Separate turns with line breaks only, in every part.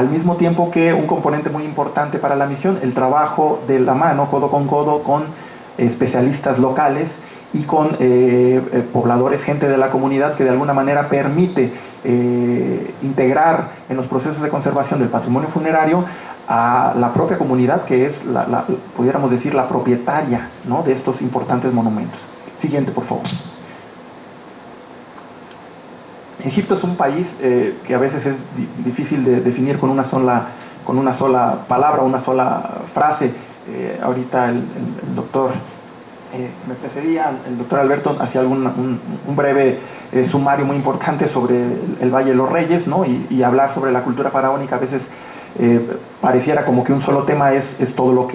Al mismo tiempo que un componente muy importante para la misión, el trabajo de la mano, codo con especialistas locales y con pobladores, gente de la comunidad que de alguna manera permite integrar en los procesos de conservación del patrimonio funerario a la propia comunidad, que es, pudiéramos decir, la propietaria, ¿no?, de estos importantes monumentos. Siguiente, por favor. Egipto es un país que a veces es difícil de definir con una sola palabra, una sola frase. Ahorita el doctor me precedía, el doctor Alberto hacía un breve sumario muy importante sobre el Valle de los Reyes, ¿no? Y hablar sobre la cultura faraónica a veces pareciera como que un solo tema es todo lo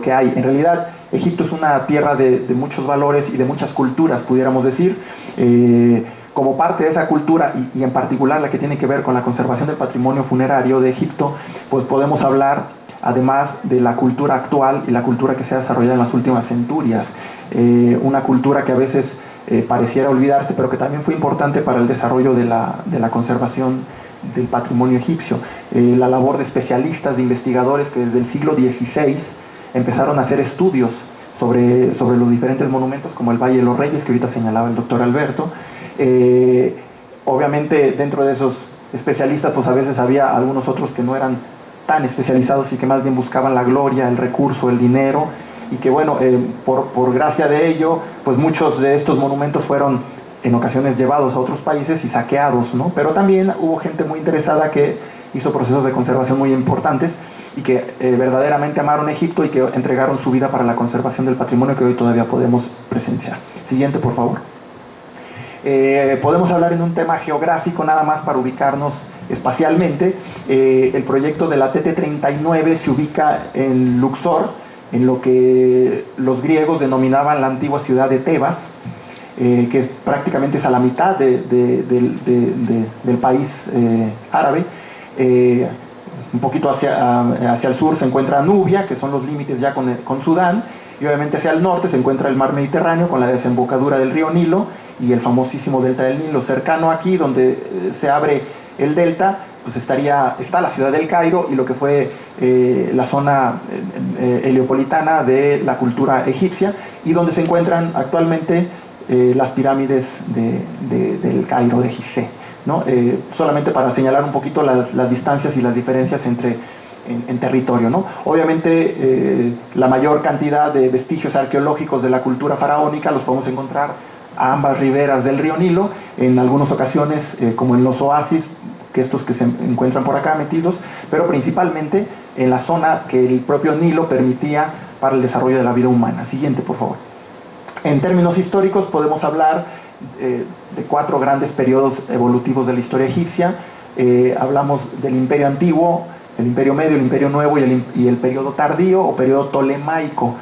que hay. En realidad, Egipto es una tierra de muchos valores y de muchas culturas, pudiéramos decir. Como parte de esa cultura, y en particular la que tiene que ver con la conservación del patrimonio funerario de Egipto, pues podemos hablar, además de la cultura actual y la cultura que se ha desarrollado en las últimas centurias, una cultura que a veces pareciera olvidarse, pero que también fue importante para el desarrollo de la conservación del patrimonio egipcio. La labor de especialistas, de investigadores que desde el siglo XVI empezaron a hacer estudios sobre los diferentes monumentos, como el Valle de los Reyes, que ahorita señalaba el doctor Alberto. Obviamente dentro de esos especialistas pues a veces había algunos otros que no eran tan especializados y que más bien buscaban la gloria, el recurso, el dinero, y que bueno, por gracia de ello pues muchos de estos monumentos fueron en ocasiones llevados a otros países y saqueados, ¿no? Pero también hubo gente muy interesada que hizo procesos de conservación muy importantes y que verdaderamente amaron Egipto y que entregaron su vida para la conservación del patrimonio que hoy todavía podemos presenciar. Siguiente, por favor. Podemos hablar en un tema geográfico nada más para ubicarnos espacialmente. El proyecto de la TT-39 se ubica en Luxor, en lo que los griegos denominaban la antigua ciudad de Tebas, que prácticamente es a la mitad del país árabe. Un poquito hacia el sur se encuentra Nubia, que son los límites ya con Sudán, y obviamente hacia el norte se encuentra el mar Mediterráneo con la desembocadura del río Nilo y el famosísimo delta del Nilo. Cercano aquí, donde se abre el delta, pues está la ciudad del Cairo y lo que fue la zona heliopolitana de la cultura egipcia, y donde se encuentran actualmente las pirámides del Cairo, de Gizeh, ¿no? Solamente para señalar un poquito las distancias y las diferencias en territorio, ¿no? Obviamente la mayor cantidad de vestigios arqueológicos de la cultura faraónica los podemos encontrar a ambas riberas del río Nilo, en algunas ocasiones como en los oasis, que estos que se encuentran por acá metidos, pero principalmente en la zona que el propio Nilo permitía para el desarrollo de la vida humana. Siguiente, por favor. En términos históricos podemos hablar de 4 grandes periodos evolutivos de la historia egipcia. Hablamos del Imperio Antiguo, el Imperio Medio, el Imperio Nuevo y el periodo tardío o periodo tolemaico.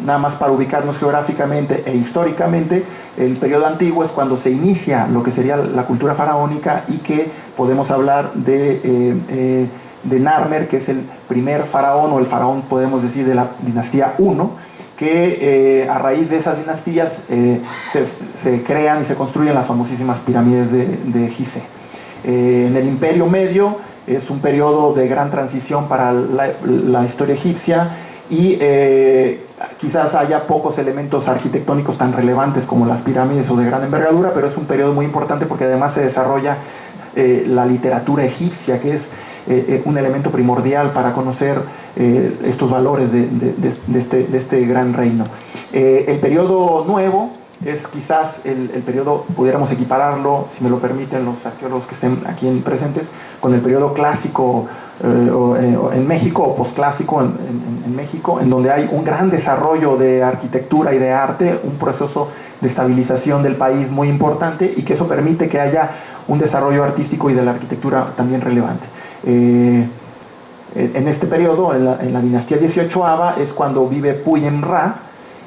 Nada más para ubicarnos geográficamente e históricamente, el periodo antiguo es cuando se inicia lo que sería la cultura faraónica, y que podemos hablar de Narmer, que es el primer faraón, o el faraón podemos decir de la dinastía I, que a raíz de esas dinastías se crean y se construyen las famosísimas pirámides de Gizeh. En el Imperio Medio es un periodo de gran transición para la historia egipcia, y quizás haya pocos elementos arquitectónicos tan relevantes como las pirámides o de gran envergadura, pero es un periodo muy importante porque además se desarrolla la literatura egipcia, que es un elemento primordial para conocer estos valores de este gran reino. El periodo nuevo es quizás el periodo, pudiéramos equipararlo, si me lo permiten los arqueólogos que estén aquí presentes, con el periodo clásico en México, o posclásico en México, en donde hay un gran desarrollo de arquitectura y de arte, un proceso de estabilización del país muy importante, y que eso permite que haya un desarrollo artístico y de la arquitectura también relevante. En este periodo, en la dinastía 18ª, es cuando vive Puyem-Ra,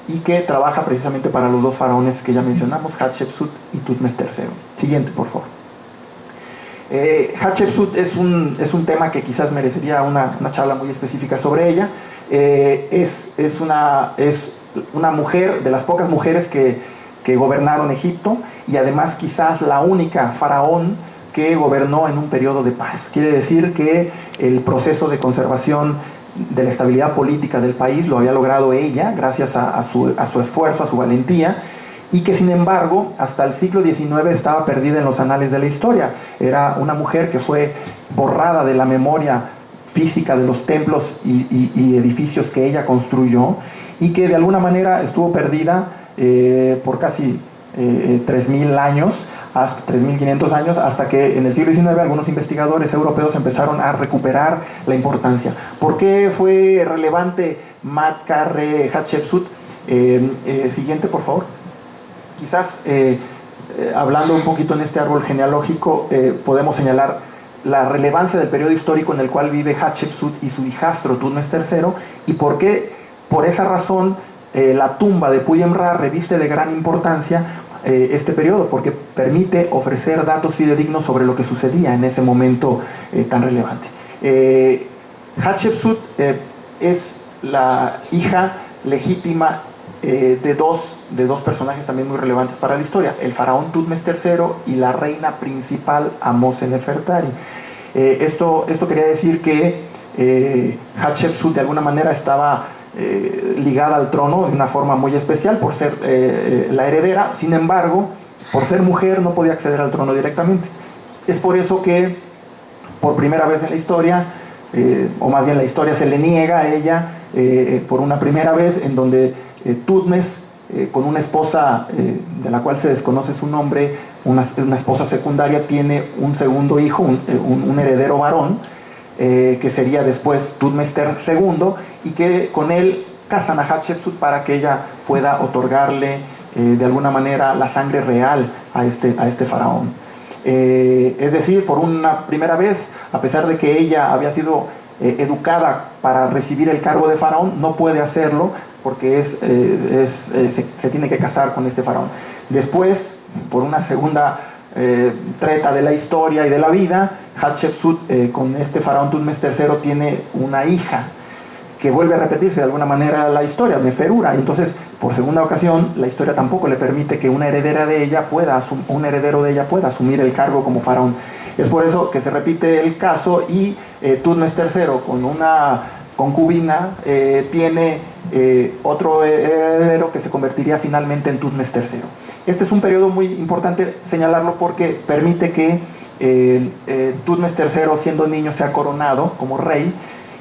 y que trabaja precisamente para los 2 faraones que ya mencionamos, Hatshepsut y Tutmes III. Siguiente, por favor. Hatshepsut es un tema que quizás merecería una charla muy específica sobre ella. Es una mujer, de las pocas mujeres que gobernaron Egipto, y además quizás la única faraón que gobernó en un periodo de paz. Quiere decir que el proceso de conservación de la estabilidad política del país lo había logrado ella, gracias a su esfuerzo, a su valentía, y que sin embargo hasta el siglo XIX estaba perdida en los anales de la historia. Era una mujer que fue borrada de la memoria física de los templos y edificios que ella construyó, y que de alguna manera estuvo perdida por casi 3.000 años, hasta 3.500 años, hasta que en el siglo XIX algunos investigadores europeos empezaron a recuperar la importancia. ¿Por qué fue relevante Mad-Carre Hatshepsut? Siguiente, por favor. Quizás hablando un poquito en este árbol genealógico, podemos señalar la relevancia del periodo histórico en el cual vive Hatshepsut y su hijastro Thutmose III, y por qué, por esa razón, la tumba de Puyem-Ra reviste de gran importancia este periodo, porque permite ofrecer datos fidedignos sobre lo que sucedía en ese momento tan relevante. Hatshepsut es la hija legítima de dos personajes también muy relevantes para la historia: el faraón Thutmose III y la reina principal Amose-Nefertari. Esto quería decir que Hatshepsut de alguna manera estaba ligada al trono de una forma muy especial por ser la heredera. Sin embargo, por ser mujer no podía acceder al trono directamente. Es por eso que por primera vez en la historia, o más bien la historia se le niega a ella por una primera vez, en donde Thutmose, con una esposa de la cual se desconoce su nombre, una esposa secundaria, tiene un segundo hijo, un heredero varón, que sería después Thutmose II, y que con él casan a Hatshepsut para que ella pueda otorgarle de alguna manera la sangre real a este faraón. Es decir, por una primera vez, a pesar de que ella había sido educada para recibir el cargo de faraón, no puede hacerlo porque se tiene que casar con este faraón. Después, por una segunda treta de la historia y de la vida, Hatshepsut con este faraón Thutmose III tiene una hija que vuelve a repetirse de alguna manera la historia, Neferura. Entonces, por segunda ocasión, la historia tampoco le permite que un heredero de ella pueda asumir el cargo como faraón. Es por eso que se repite el caso, y Thutmose III, con una concubina, tiene otro heredero que se convertiría finalmente en Thutmose III. Este es un periodo muy importante señalarlo porque permite que Thutmose III, siendo niño, sea coronado como rey,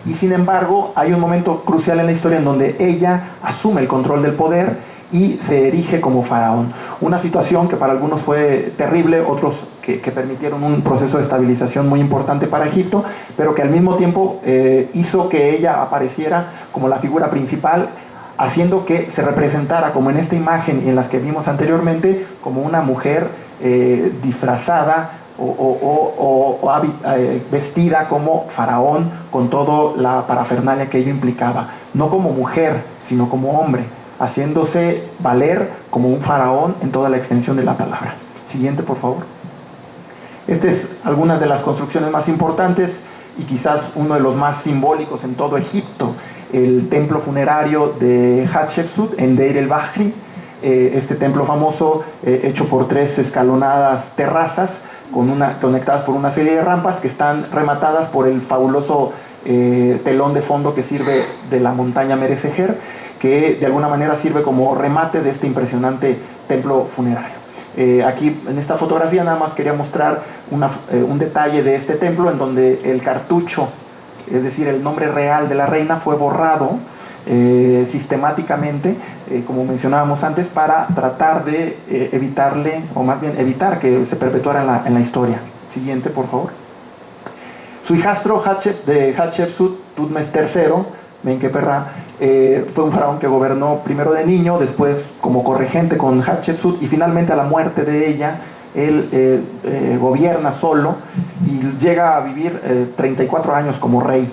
y sin embargo hay un momento crucial en la historia en donde ella asume el control del poder y se erige como faraón. Una situación que para algunos fue terrible, otros que permitieron un proceso de estabilización muy importante para Egipto, pero que al mismo tiempo hizo que ella apareciera como la figura principal, haciendo que se representara, como en esta imagen y en las que vimos anteriormente, como una mujer disfrazada vestida como faraón, con toda la parafernalia que ello implicaba, no como mujer, sino como hombre, haciéndose valer como un faraón en toda la extensión de la palabra. Siguiente, por favor. Estas es algunas de las construcciones más importantes y quizás uno de los más simbólicos en todo Egipto: el templo funerario de Hatshepsut en Deir el-Bahri, este templo famoso hecho por 3 escalonadas terrazas conectadas por una serie de rampas que están rematadas por el fabuloso telón de fondo que sirve de la montaña Mereseger, que de alguna manera sirve como remate de este impresionante templo funerario. Aquí en esta fotografía nada más quería mostrar un detalle de este templo, en donde el cartucho, es decir, el nombre real de la reina, fue borrado sistemáticamente, como mencionábamos antes, para tratar de evitarle, o más bien evitar que se perpetuara en la historia. Siguiente, por favor. Su hijastro de Hatshepsut, Thutmose III, Menkaperra, fue un faraón que gobernó primero de niño, después como corregente con Hatshepsut, y finalmente a la muerte de ella, él gobierna solo y llega a vivir 34 años como rey.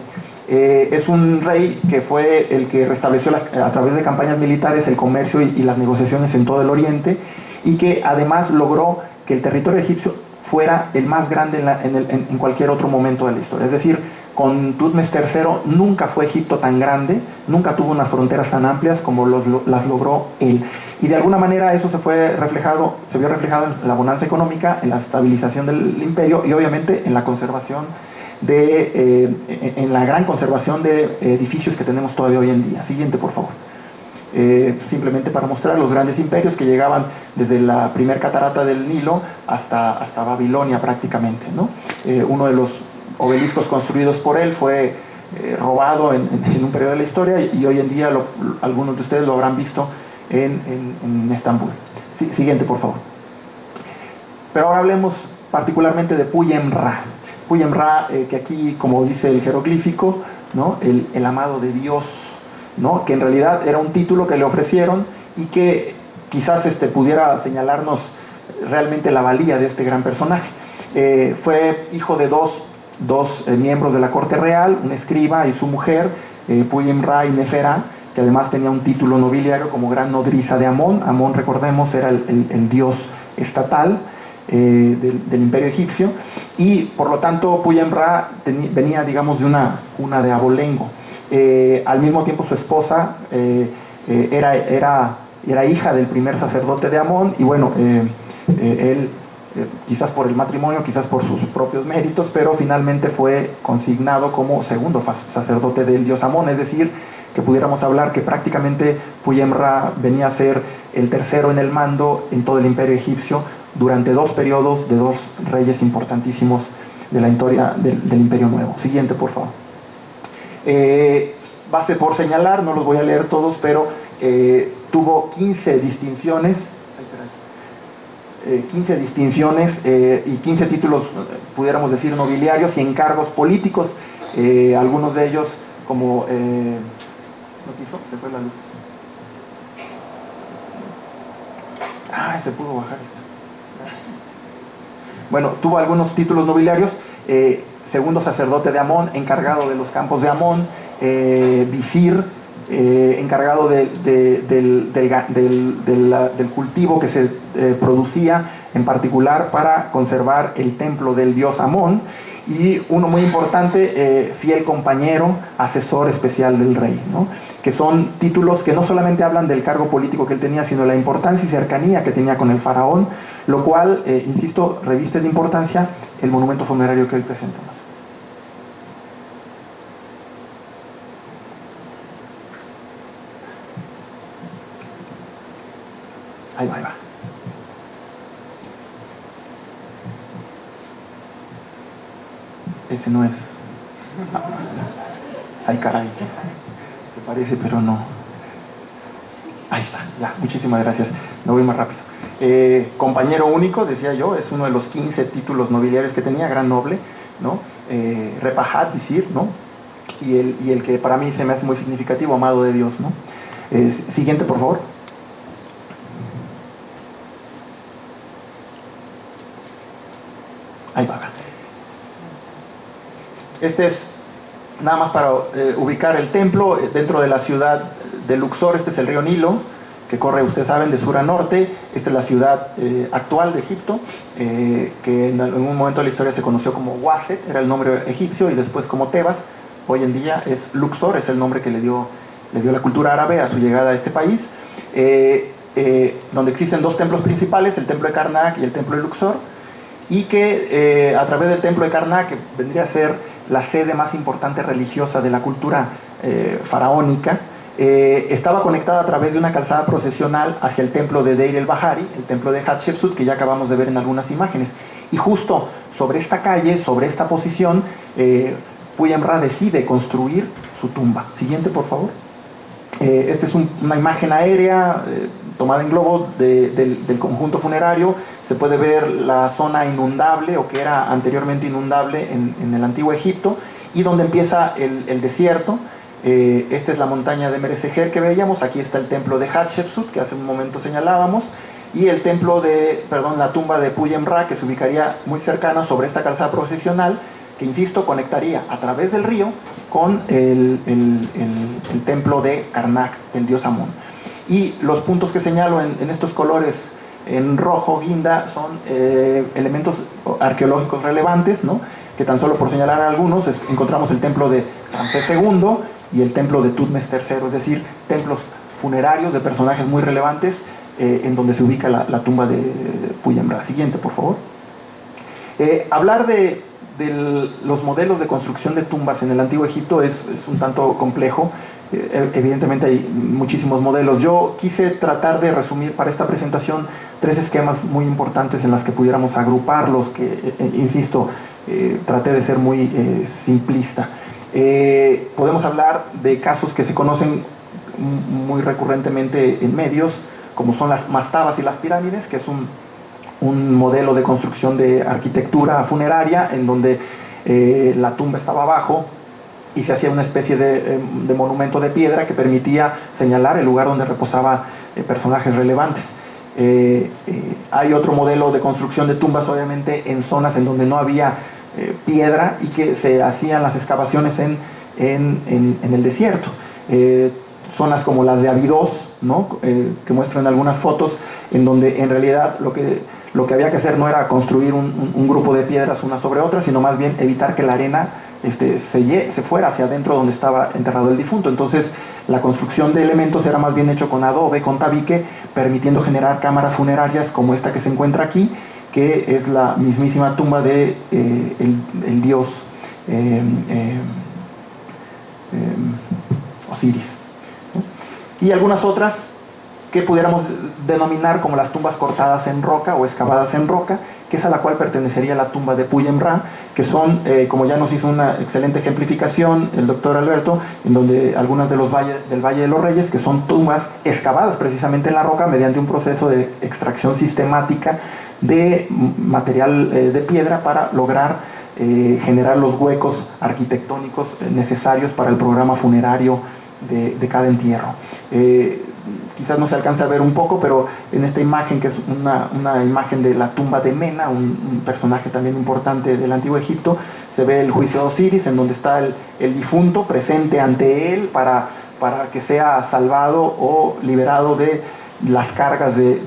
Es un rey que fue el que restableció a través de campañas militares el comercio y las negociaciones en todo el Oriente, y que además logró que el territorio egipcio fuera el más grande en cualquier otro momento de la historia. Es decir, con Tutmes III nunca fue Egipto tan grande, nunca tuvo unas fronteras tan amplias como las logró él. Y de alguna manera eso se vio reflejado en la bonanza económica, en la estabilización del imperio y obviamente en la conservación en la gran conservación de edificios que tenemos todavía hoy en día. Siguiente, por favor. Simplemente para mostrar los grandes imperios que llegaban desde la primer catarata del Nilo hasta Babilonia prácticamente, ¿no? Uno de los obeliscos construidos por él fue robado en un periodo de la historia y hoy en día algunos de ustedes lo habrán visto en Estambul. Siguiente, por favor. Pero ahora hablemos particularmente de Puyem-Ra. Puyem-Ra, que aquí, como dice el jeroglífico, ¿no? el amado de Dios, ¿no? Que en realidad era un título que le ofrecieron y que quizás pudiera señalarnos realmente la valía de este gran personaje. Fue hijo de dos miembros de la corte real, un escriba y su mujer, Puyem-Ra y Neferá, que además tenía un título nobiliario como gran nodriza de Amón. Amón, recordemos, era el dios estatal del imperio egipcio, y por lo tanto Puyem-Ra venía, digamos, de una cuna de abolengo. Al mismo tiempo su esposa era hija del primer sacerdote de Amón, y bueno, él quizás por el matrimonio, quizás por sus propios méritos, pero finalmente fue consignado como segundo sacerdote del dios Amón, es decir, que pudiéramos hablar que prácticamente Puyem-Ra venía a ser el tercero en el mando en todo el imperio egipcio durante dos periodos de dos reyes importantísimos de la historia del Imperio Nuevo. Siguiente, por favor. Base por señalar, no los voy a leer todos, pero tuvo 15 distinciones, 15 distinciones y 15 títulos, pudiéramos decir, nobiliarios y encargos políticos, algunos de ellos como... ¿no quiso? Se fue la luz. Se pudo bajar. Bueno, tuvo algunos títulos nobiliarios, segundo sacerdote de Amón, encargado de los campos de Amón, visir, encargado del cultivo que se producía, en particular para conservar el templo del dios Amón, y uno muy importante, fiel compañero, asesor especial del rey, ¿no? Que son títulos que no solamente hablan del cargo político que él tenía, sino de la importancia y cercanía que tenía con el faraón, lo cual, insisto, reviste de importancia el monumento funerario que hoy presentamos. Ahí va, ahí va. Ese no es. Ay, caray. Se parece, pero no. Ahí está, ya, muchísimas gracias. Me voy más rápido. Compañero único, decía yo, es uno de los 15 títulos nobiliarios que tenía, gran noble, ¿no? Repahat, visir, ¿no? Y el que para mí se me hace muy significativo, amado de Dios, ¿no? Siguiente, por favor. Ahí va. Este es nada más para ubicar el templo dentro de la ciudad de Luxor. Este es el río Nilo, que corre, ustedes saben, de sur a norte. Esta es la ciudad actual de Egipto, que en un momento de la historia se conoció como Waset, era el nombre egipcio, y después como Tebas. Hoy en día es Luxor, es el nombre que le dio la cultura árabe a su llegada a este país, donde existen dos templos principales, el templo de Karnak y el templo de Luxor, y que a través del templo de Karnak, que vendría a ser la sede más importante religiosa de la cultura faraónica, estaba conectada a través de una calzada procesional hacia el templo de Deir el-Bahari, el templo de Hatshepsut, que ya acabamos de ver en algunas imágenes. Y justo sobre esta calle, sobre esta posición, Puyem-Ra decide construir su tumba. Siguiente, por favor. Esta es una imagen aérea tomada en globo del conjunto funerario. Se puede ver la zona inundable, o que era anteriormente inundable en el antiguo Egipto, y donde empieza el desierto. Esta es la montaña de Mereseger que veíamos. Aquí está el templo de Hatshepsut, que hace un momento señalábamos, y el templo la tumba de Puyem-Ra, que se ubicaría muy cercana sobre esta calzada procesional, que, insisto, conectaría a través del río con el templo de Karnak, el dios Amón. Y los puntos que señalo en estos colores en rojo guinda son elementos arqueológicos relevantes, ¿no? que tan solo por señalar algunos, encontramos el templo de Ramsés II y el templo de Tutmes III, es decir, templos funerarios de personajes muy relevantes en donde se ubica la tumba de Puyembra. Siguiente, por favor. Hablar de los modelos de construcción de tumbas en el Antiguo Egipto es un tanto complejo. Evidentemente hay muchísimos modelos. Yo quise tratar de resumir para esta presentación 3 esquemas muy importantes en las que pudiéramos agruparlos, que, insisto, traté de ser muy simplista. Podemos hablar de casos que se conocen muy recurrentemente en medios, como son las mastabas y las pirámides, que es un modelo de construcción de arquitectura funeraria en donde la tumba estaba abajo y se hacía una especie de monumento de piedra que permitía señalar el lugar donde reposaban personajes relevantes. Hay otro modelo de construcción de tumbas, obviamente, en zonas en donde no había piedra y que se hacían las excavaciones en el desierto. Zonas como las de Abidos, ¿no? Que muestran algunas fotos en donde en realidad lo que había que hacer no era construir un grupo de piedras una sobre otra, sino más bien evitar que la arena se fuera hacia adentro donde estaba enterrado el difunto. Entonces la construcción de elementos era más bien hecho con adobe, con tabique, permitiendo generar cámaras funerarias como esta que se encuentra aquí, que es la mismísima tumba de el dios Osiris, ¿no? Y algunas otras que pudiéramos denominar como las tumbas cortadas en roca o excavadas en roca, que es a la cual pertenecería la tumba de Puyembra, que son, como ya nos hizo una excelente ejemplificación el doctor Alberto, en donde algunas del Valle de los Reyes, que son tumbas excavadas precisamente en la roca mediante un proceso de extracción sistemática de material de piedra para lograr generar los huecos arquitectónicos necesarios para el programa funerario de cada entierro. Quizás no se alcanza a ver un poco, pero en esta imagen, que es una imagen de la tumba de Mena, un personaje también importante del Antiguo Egipto, se ve el juicio de Osiris, en donde está el difunto presente ante él para que sea salvado o liberado de las cargas del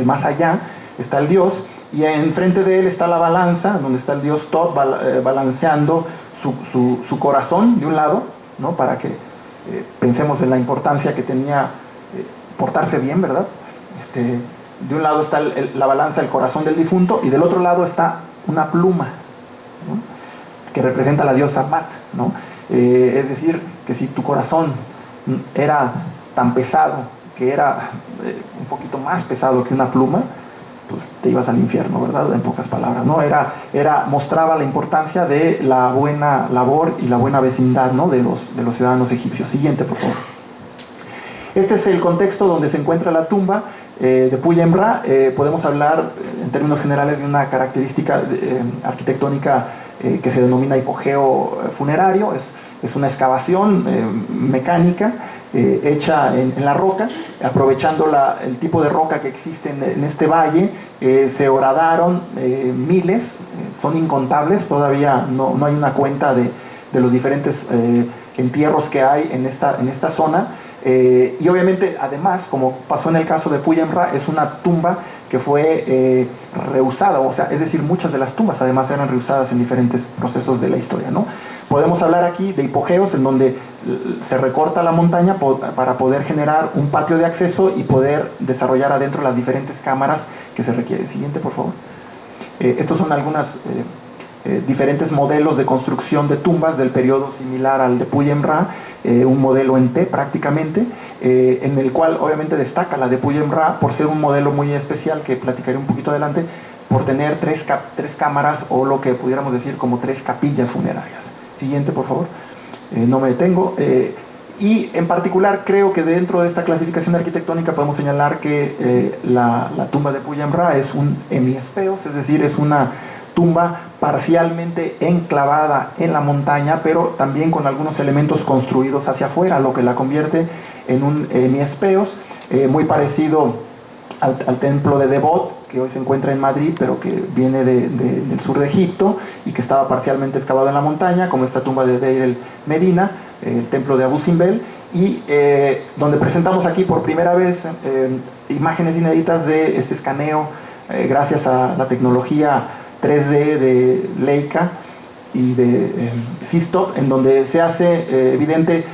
más allá. Está el dios, y enfrente de él está la balanza, donde está el dios Tot balanceando su corazón de un lado, ¿no? Para que pensemos en la importancia que tenía portarse bien, ¿verdad? De un lado está la balanza, el corazón del difunto, y del otro lado está una pluma, ¿no? Que representa a la diosa Mat, ¿no? Es decir, que si tu corazón era tan pesado, que era un poquito más pesado que una pluma, pues te ibas al infierno, ¿verdad? En pocas palabras, ¿no? Mostraba la importancia de la buena labor y la buena vecindad, ¿no? de los ciudadanos egipcios. Siguiente, por favor. Este es el contexto donde se encuentra la tumba de Puyembra. Podemos hablar en términos generales de una característica arquitectónica que se denomina hipogeo funerario. Es una excavación mecánica hecha en la roca, aprovechando el tipo de roca que existe en este valle. Se horadaron miles, son incontables, todavía no hay una cuenta de los diferentes entierros que hay en esta zona. Y obviamente, además, como pasó en el caso de Puyembra, es una tumba que fue reusada, o sea, es decir, muchas de las tumbas además eran reusadas en diferentes procesos de la historia, ¿no? Podemos hablar aquí de hipogeos, en donde se recorta la montaña para poder generar un patio de acceso y poder desarrollar adentro las diferentes cámaras que se requieren. Siguiente, por favor. Estos son algunos diferentes modelos de construcción de tumbas del periodo similar al de Puyembra, un modelo en T prácticamente, en el cual obviamente destaca la de Puyembra por ser un modelo muy especial, que platicaré un poquito adelante, por tener tres cámaras, o lo que pudiéramos decir como 3 capillas funerarias. Siguiente, por favor. No me detengo. Y en particular creo que dentro de esta clasificación arquitectónica podemos señalar que la tumba de Puyembra es un hemiespeos, es decir, es una tumba parcialmente enclavada en la montaña, pero también con algunos elementos construidos hacia afuera, lo que la convierte en un hemiespeos, muy parecido al templo de Devot, que hoy se encuentra en Madrid, pero que viene del sur de Egipto y que estaba parcialmente excavado en la montaña, como esta tumba de Deir el Medina, el templo de Abu Simbel, y donde presentamos aquí por primera vez imágenes inéditas de este escaneo gracias a la tecnología 3D de Leica y de Sistop, en donde se hace evidente,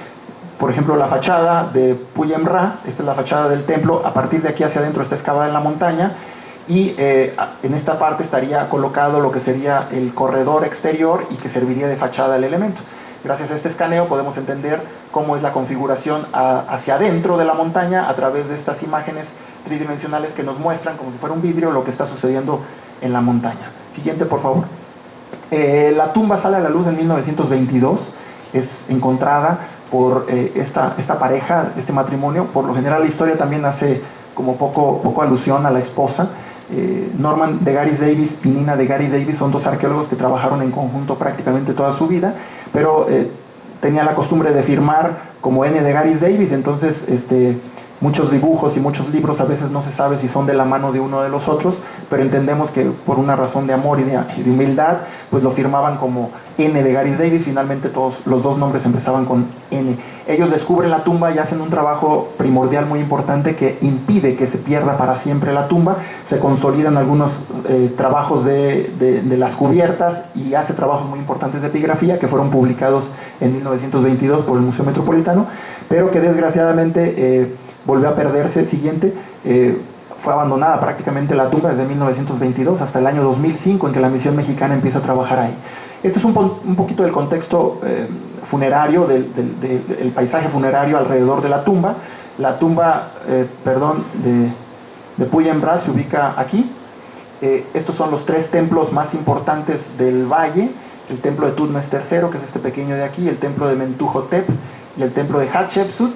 por ejemplo, la fachada de Puyem Ra. Esta es la fachada del templo. A partir de aquí hacia adentro está excavada en la montaña, y en esta parte estaría colocado lo que sería el corredor exterior y que serviría de fachada al elemento. Gracias a este escaneo podemos entender cómo es la configuración hacia adentro de la montaña a través de estas imágenes tridimensionales que nos muestran, como si fuera un vidrio, lo que está sucediendo en la montaña. Siguiente, por favor. La tumba sale a la luz en 1922, es encontrada por esta pareja, este matrimonio. Por lo general la historia también hace como poco alusión a la esposa. Norman de Garis Davis y Nina de Garis Davis son dos arqueólogos que trabajaron en conjunto prácticamente toda su vida, pero tenía la costumbre de firmar como N de Garis Davis. Entonces muchos dibujos y muchos libros a veces no se sabe si son de la mano de uno de los otros, pero entendemos que por una razón de amor y de humildad, pues lo firmaban como N de Garis Davis. Finalmente todos los dos nombres empezaban con N. Ellos descubren la tumba y hacen un trabajo primordial muy importante que impide que se pierda para siempre la tumba. Se consolidan algunos trabajos de las cubiertas, y hace trabajos muy importantes de epigrafía que fueron publicados en 1922 por el Museo Metropolitano, pero que desgraciadamente volvió a perderse. Siguiente. Fue abandonada prácticamente la tumba desde 1922 hasta el año 2005, en que la misión mexicana empieza a trabajar ahí. Este es un poquito del contexto funerario, del paisaje funerario alrededor de la tumba. La tumba de Puyem Ra se ubica aquí. Estos son los tres templos más importantes del valle: el templo de Tutmes III, que es este pequeño de aquí, el templo de Mentuhotep y el templo de Hatshepsut.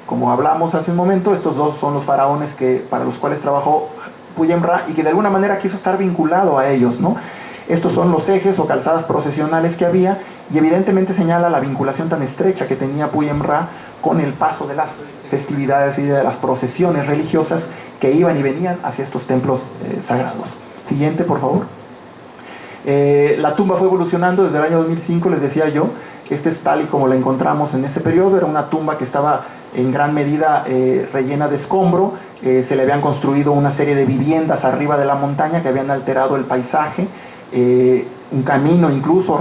Como hablamos hace un momento, estos dos son los faraones para los cuales trabajó Puyem Ra, y que de alguna manera quiso estar vinculado a ellos, ¿no? Estos son los ejes o calzadas procesionales que había, y evidentemente señala la vinculación tan estrecha que tenía Puyem Ra con el paso de las festividades y de las procesiones religiosas que iban y venían hacia estos templos sagrados. Siguiente, por favor. La tumba fue evolucionando desde el año 2005, les decía yo. Este es tal y como la encontramos en ese periodo. Era una tumba que estaba en gran medida rellena de escombro. Se le habían construido una serie de viviendas arriba de la montaña que habían alterado el paisaje. Un camino, incluso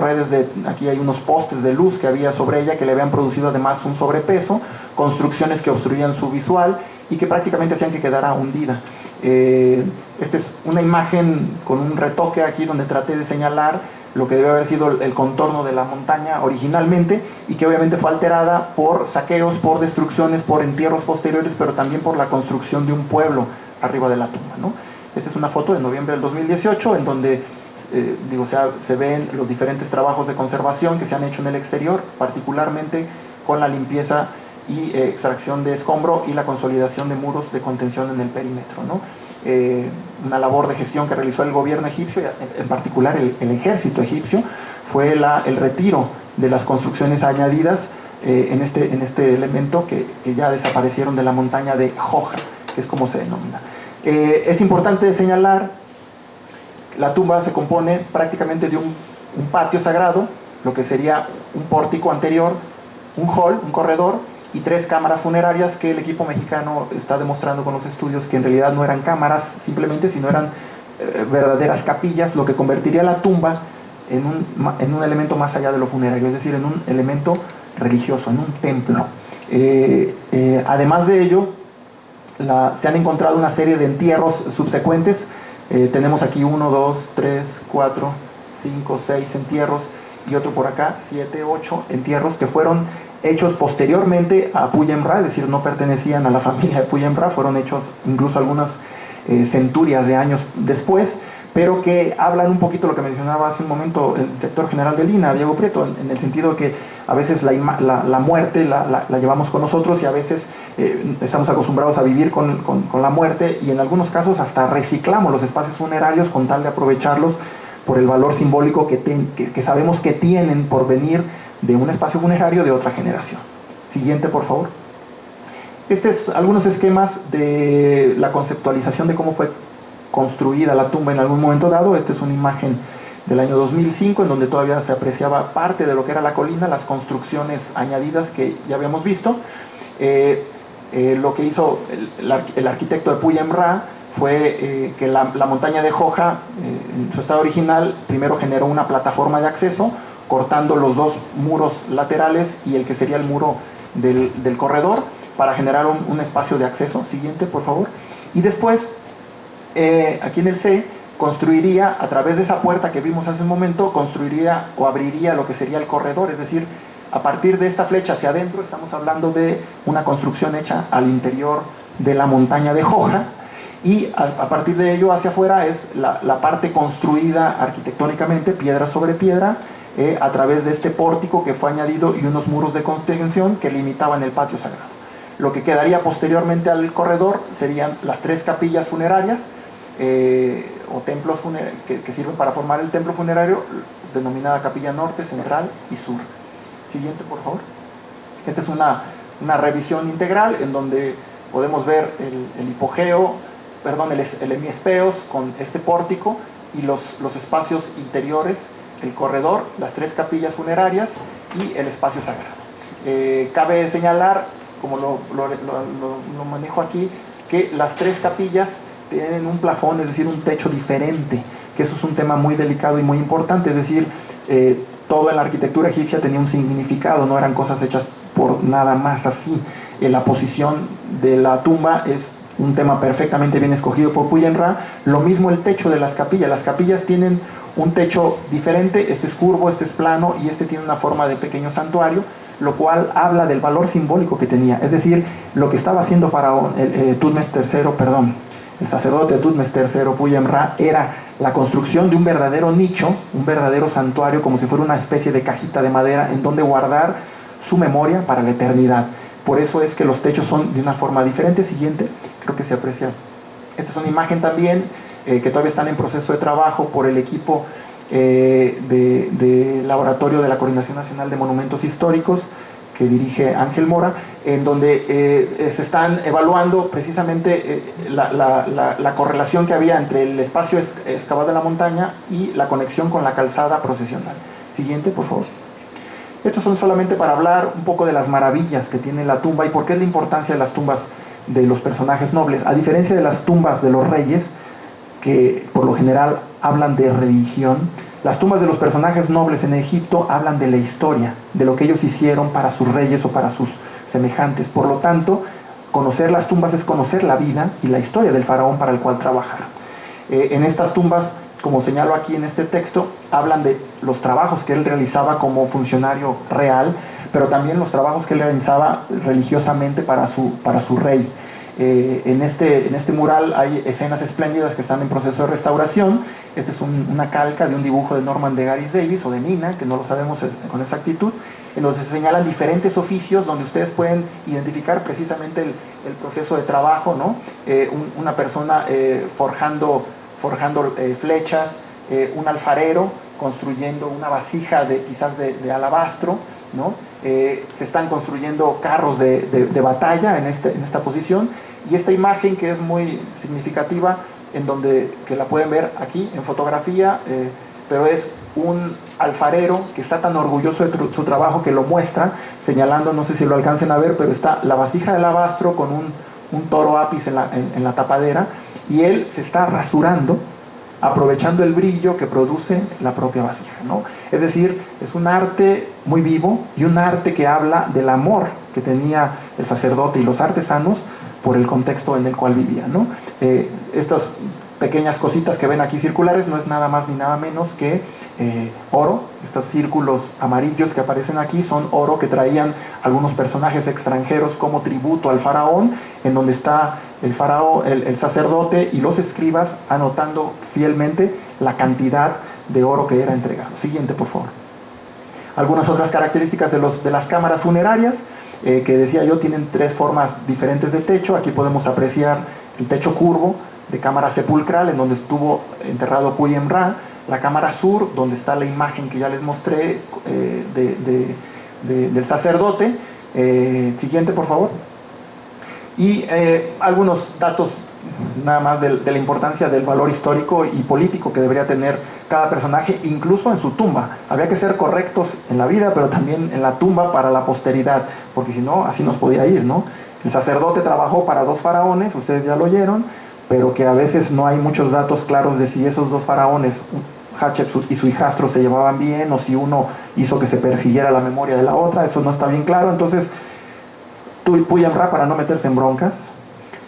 aquí hay unos postes de luz que había sobre ella que le habían producido además un sobrepeso, construcciones que obstruían su visual y que prácticamente hacían que quedara hundida. Esta es una imagen con un retoque aquí donde traté de señalar lo que debe haber sido el contorno de la montaña originalmente, y que obviamente fue alterada por saqueos, por destrucciones, por entierros posteriores, pero también por la construcción de un pueblo arriba de la tumba, ¿no? Esta es una foto de noviembre del 2018 en donde se ven los diferentes trabajos de conservación que se han hecho en el exterior, particularmente con la limpieza y extracción de escombro y la consolidación de muros de contención en el perímetro, ¿no? Una labor de gestión que realizó el gobierno egipcio, en particular el ejército egipcio, fue el retiro de las construcciones añadidas en este elemento que ya desaparecieron de la montaña de Joja, que es como se denomina. Es importante señalar, la tumba se compone prácticamente de un patio sagrado, lo que sería un pórtico anterior, un hall, un corredor, y tres cámaras funerarias que el equipo mexicano está demostrando con los estudios que en realidad no eran cámaras simplemente, sino eran verdaderas capillas, lo que convertiría la tumba en un elemento más allá de lo funerario, es decir, en un elemento religioso, en un templo. Además de ello, se han encontrado una serie de entierros subsecuentes. Tenemos aquí 1, 2, 3, 4, 5, 6 entierros, y otro por acá, 7, 8 entierros que fueron hechos posteriormente a Puyem Ra, es decir, no pertenecían a la familia de Puyem Ra, fueron hechos incluso algunas centurias de años después, pero que hablan un poquito lo que mencionaba hace un momento el director general del INAH, Diego Prieto, en el sentido de que a veces la muerte la llevamos con nosotros, y a veces estamos acostumbrados a vivir con la muerte, y en algunos casos hasta reciclamos los espacios funerarios con tal de aprovecharlos por el valor simbólico que sabemos que tienen por venir de un espacio funerario de otra generación. Siguiente, por favor. Algunos esquemas de la conceptualización de cómo fue construida la tumba en algún momento dado. Esta es una imagen del año 2005 en donde todavía se apreciaba parte de lo que era la colina, las construcciones añadidas que ya habíamos visto. Lo que hizo el arquitecto de Puyem Ra fue que la montaña de Joja, en su estado original, primero generó una plataforma de acceso, cortando los dos muros laterales y el que sería el muro del corredor, para generar un espacio de acceso. Siguiente, por favor. Y después, aquí en el C, construiría, a través de esa puerta que vimos hace un momento, construiría o abriría lo que sería el corredor, es decir, a partir de esta flecha hacia adentro, estamos hablando de una construcción hecha al interior de la montaña de Joja, y a partir de ello hacia afuera es la parte construida arquitectónicamente, piedra sobre piedra, a través de este pórtico que fue añadido y unos muros de contención que limitaban el patio sagrado. Lo que quedaría posteriormente al corredor serían las 3 capillas funerarias, o templos que sirven para formar el templo funerario, denominada capilla norte, central y sur. Siguiente, por favor. Esta es una revisión integral en donde podemos ver el hipogeo, perdón, el hemiespeos con este pórtico y los espacios interiores, el corredor, las 3 capillas funerarias y el espacio sagrado. Cabe señalar, como lo manejo aquí, que las 3 capillas tienen un plafón, es decir, un techo diferente, que eso es un tema muy delicado y muy importante, es decir, todo en la arquitectura egipcia tenía un significado, no eran cosas hechas por nada más así. La posición de la tumba es un tema perfectamente bien escogido por Puyen-Ra. Lo mismo el techo de las capillas tienen un techo diferente, este es curvo, este es plano y este tiene una forma de pequeño santuario, lo cual habla del valor simbólico que tenía, es decir, lo que estaba haciendo Faraón, Tutmes III, perdón, el sacerdote Tutmes III, Puyen-Ra, era la construcción de un verdadero nicho, un verdadero santuario, como si fuera una especie de cajita de madera en donde guardar su memoria para la eternidad. Por eso es que los techos son de una forma diferente. Siguiente, creo que se aprecia. Esta es una imagen también que todavía están en proceso de trabajo por el equipo de laboratorio de la Coordinación Nacional de Monumentos Históricos, que dirige Ángel Mora, en donde se están evaluando precisamente la correlación que había entre el espacio excavado de la montaña y la conexión con la calzada procesional. Siguiente, por favor. Estos son solamente para hablar un poco de las maravillas que tiene la tumba y por qué es la importancia de las tumbas de los personajes nobles. A diferencia de las tumbas de los reyes, que por lo general hablan de religión, las tumbas de los personajes nobles en Egipto hablan de la historia, de lo que ellos hicieron para sus reyes o para sus semejantes. Por lo tanto, conocer las tumbas es conocer la vida y la historia del faraón para el cual trabajaron. En estas tumbas, como señalo aquí en este texto, hablan de los trabajos que él realizaba como funcionario real, pero también los trabajos que él realizaba religiosamente para su rey. En este mural hay escenas espléndidas que están en proceso de restauración. Esta es una calca de un dibujo de Norman de Garis Davis o de Nina, que no lo sabemos con exactitud, en donde se señalan diferentes oficios donde ustedes pueden identificar precisamente el proceso de trabajo, ¿no? Una persona forjando flechas, un alfarero construyendo una vasija quizás de alabastro, ¿no? Se están construyendo carros de batalla en esta posición, y esta imagen que es muy significativa, que la pueden ver aquí en fotografía, pero es un alfarero que está tan orgulloso de su trabajo que lo muestra, señalando, no sé si lo alcancen a ver, pero está la vasija de alabastro con un toro apis en la tapadera, y él se está rasurando, aprovechando el brillo que produce la propia vasija, ¿no? Es decir, es un arte muy vivo y un arte que habla del amor que tenía el sacerdote y los artesanos por el contexto en el cual vivían, ¿no? Estas pequeñas cositas que ven aquí circulares no es nada más ni nada menos que oro. Estos círculos amarillos que aparecen aquí son oro que traían algunos personajes extranjeros como tributo al faraón, en donde está el faraón, el sacerdote y los escribas anotando fielmente la cantidad de oro que era entregado. Siguiente, por favor. Algunas otras características de las cámaras funerarias, que decía yo, tienen 3 formas diferentes de techo. Aquí podemos apreciar el techo curvo de cámara sepulcral, en donde estuvo enterrado Puyen-Ra, la cámara sur, donde está la imagen que ya les mostré del sacerdote. Siguiente, por favor. Y algunos datos nada más de la importancia del valor histórico y político que debería tener cada personaje, incluso en su tumba. Había que ser correctos en la vida, pero también en la tumba para la posteridad, porque si no, así nos podía ir, ¿no? El sacerdote trabajó para 2 faraones, ustedes ya lo oyeron, pero que a veces no hay muchos datos claros de si esos dos faraones, Hatshepsut y su hijastro, se llevaban bien, o si uno hizo que se persiguiera la memoria de la otra. Eso no está bien claro. Entonces Puyamra, para no meterse en broncas,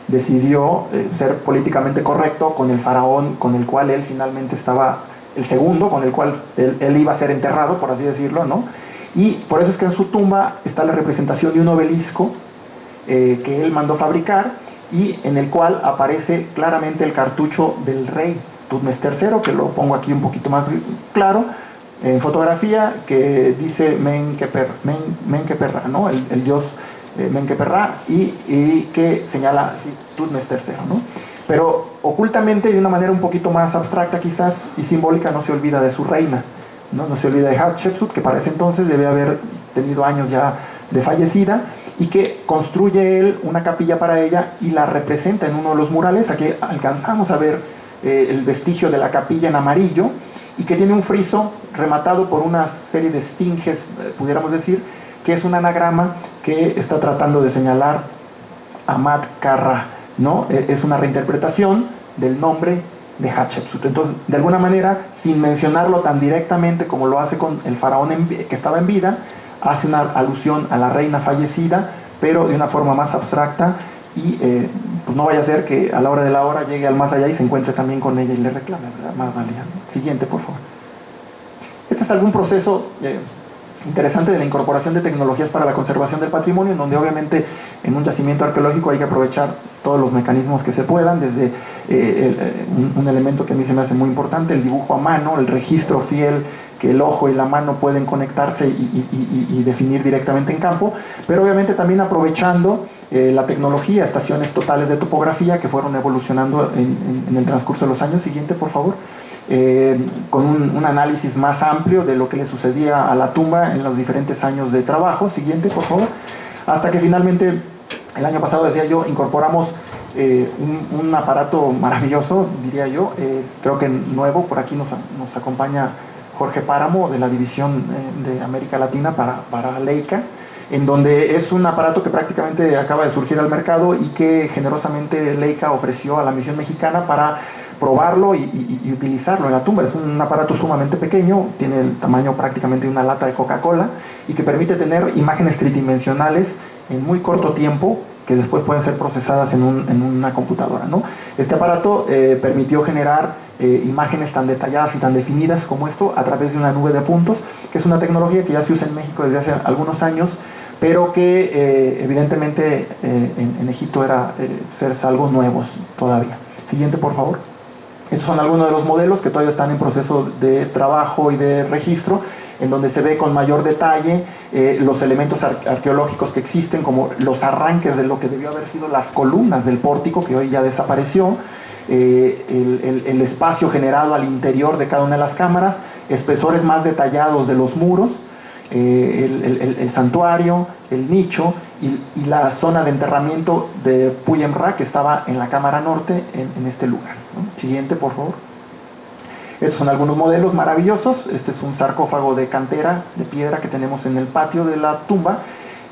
decidió ser políticamente correcto con el faraón con el cual él finalmente estaba, el segundo, con el cual él iba a ser enterrado, por así decirlo, ¿no? Y por eso es que en su tumba está la representación de un obelisco que él mandó fabricar, y en el cual aparece claramente el cartucho del rey Tutmés III, que lo pongo aquí un poquito más claro, en fotografía, que dice Menkeperra, ¿no? El dios Menkeperra, y que señala Tutmés III, ¿no? Pero ocultamente, de una manera un poquito más abstracta quizás y simbólica, no se olvida de su reina, no se olvida de Hatshepsut, que para ese entonces debe haber tenido años ya de fallecida, y que construye él una capilla para ella y la representa en uno de los murales. Aquí alcanzamos a ver el vestigio de la capilla en amarillo, y que tiene un friso rematado por una serie de esfinges, pudiéramos decir, que es un anagrama que está tratando de señalar a Mat Karra, ¿no? Es una reinterpretación del nombre de Hatshepsut. Entonces, de alguna manera, sin mencionarlo tan directamente como lo hace con el faraón que estaba en vida, hace una alusión a la reina fallecida, pero de una forma más abstracta, y pues no vaya a ser que a la hora de la hora llegue al más allá y se encuentre también con ella y le reclame, ¿verdad? Más valía. Siguiente, por favor. Este es algún proceso interesante de la incorporación de tecnologías para la conservación del patrimonio, en donde obviamente en un yacimiento arqueológico hay que aprovechar todos los mecanismos que se puedan, desde un elemento que a mí se me hace muy importante, el dibujo a mano, el registro fiel que el ojo y la mano pueden conectarse y definir directamente en campo, pero obviamente también aprovechando la tecnología, estaciones totales de topografía que fueron evolucionando en el transcurso de los años. Siguiente, por favor. Con un análisis más amplio de lo que le sucedía a la tumba en los diferentes años de trabajo. Siguiente, por favor. Hasta que finalmente, el año pasado, decía yo, incorporamos un aparato maravilloso, diría yo, creo que nuevo. Por aquí nos acompaña Jorge Páramo, de la división de América Latina para Leica, en donde es un aparato que prácticamente acaba de surgir al mercado y que generosamente Leica ofreció a la misión mexicana para probarlo y utilizarlo en la tumba. Es un aparato sumamente pequeño, tiene el tamaño prácticamente de una lata de Coca-Cola, y que permite tener imágenes tridimensionales en muy corto tiempo, que después pueden ser procesadas en una computadora, ¿no? Este aparato permitió generar imágenes tan detalladas y tan definidas como esto a través de una nube de puntos, que es una tecnología que ya se usa en México desde hace algunos años, pero que evidentemente en Egipto era algo nuevos todavía. Siguiente, por favor. Estos son algunos de los modelos que todavía están en proceso de trabajo y de registro, en donde se ve con mayor detalle los elementos arqueológicos que existen, como los arranques de lo que debió haber sido las columnas del pórtico, que hoy ya desapareció, el espacio generado al interior de cada una de las cámaras, espesores más detallados de los muros, el santuario, el nicho y la zona de enterramiento de Puyemra, que estaba en la cámara norte, en este lugar, ¿no? Siguiente, por favor. Estos son algunos modelos maravillosos. Este es un sarcófago de cantera, de piedra, que tenemos en el patio de la tumba,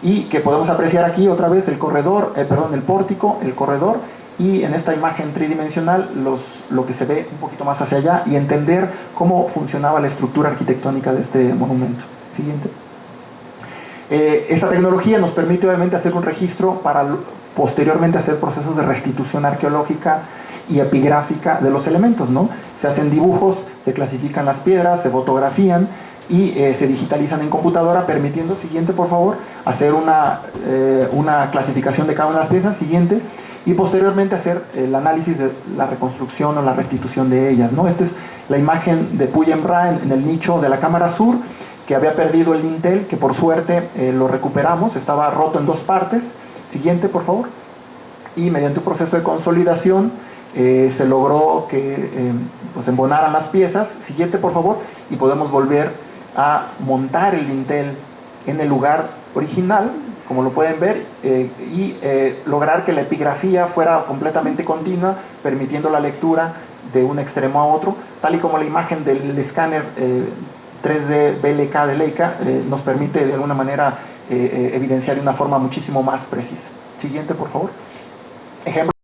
y que podemos apreciar aquí otra vez el corredor, el pórtico, el corredor, y en esta imagen tridimensional lo que se ve un poquito más hacia allá, y entender cómo funcionaba la estructura arquitectónica de este monumento. Siguiente. Esta tecnología nos permite obviamente hacer un registro para posteriormente hacer procesos de restitución arqueológica y epigráfica de los elementos, ¿no? Se hacen dibujos, se clasifican las piedras, se fotografían y se digitalizan en computadora, permitiendo, siguiente por favor, hacer una clasificación de cada una de las piezas, siguiente, y posteriormente hacer el análisis de la reconstrucción o la restitución de ellas, ¿no? Esta es la imagen de Puyemra en el nicho de la cámara sur, que había perdido el dintel, que por suerte lo recuperamos, estaba roto en dos partes. Siguiente, por favor. Y mediante un proceso de consolidación se logró que pues embonaran las piezas. Siguiente, por favor. Y podemos volver a montar el dintel en el lugar original, como lo pueden ver, y lograr que la epigrafía fuera completamente continua, permitiendo la lectura de un extremo a otro, tal y como la imagen del escáner 3D BLK de Leica nos permite de alguna manera evidenciar de una forma muchísimo más precisa. Siguiente, por favor. Ejemplo.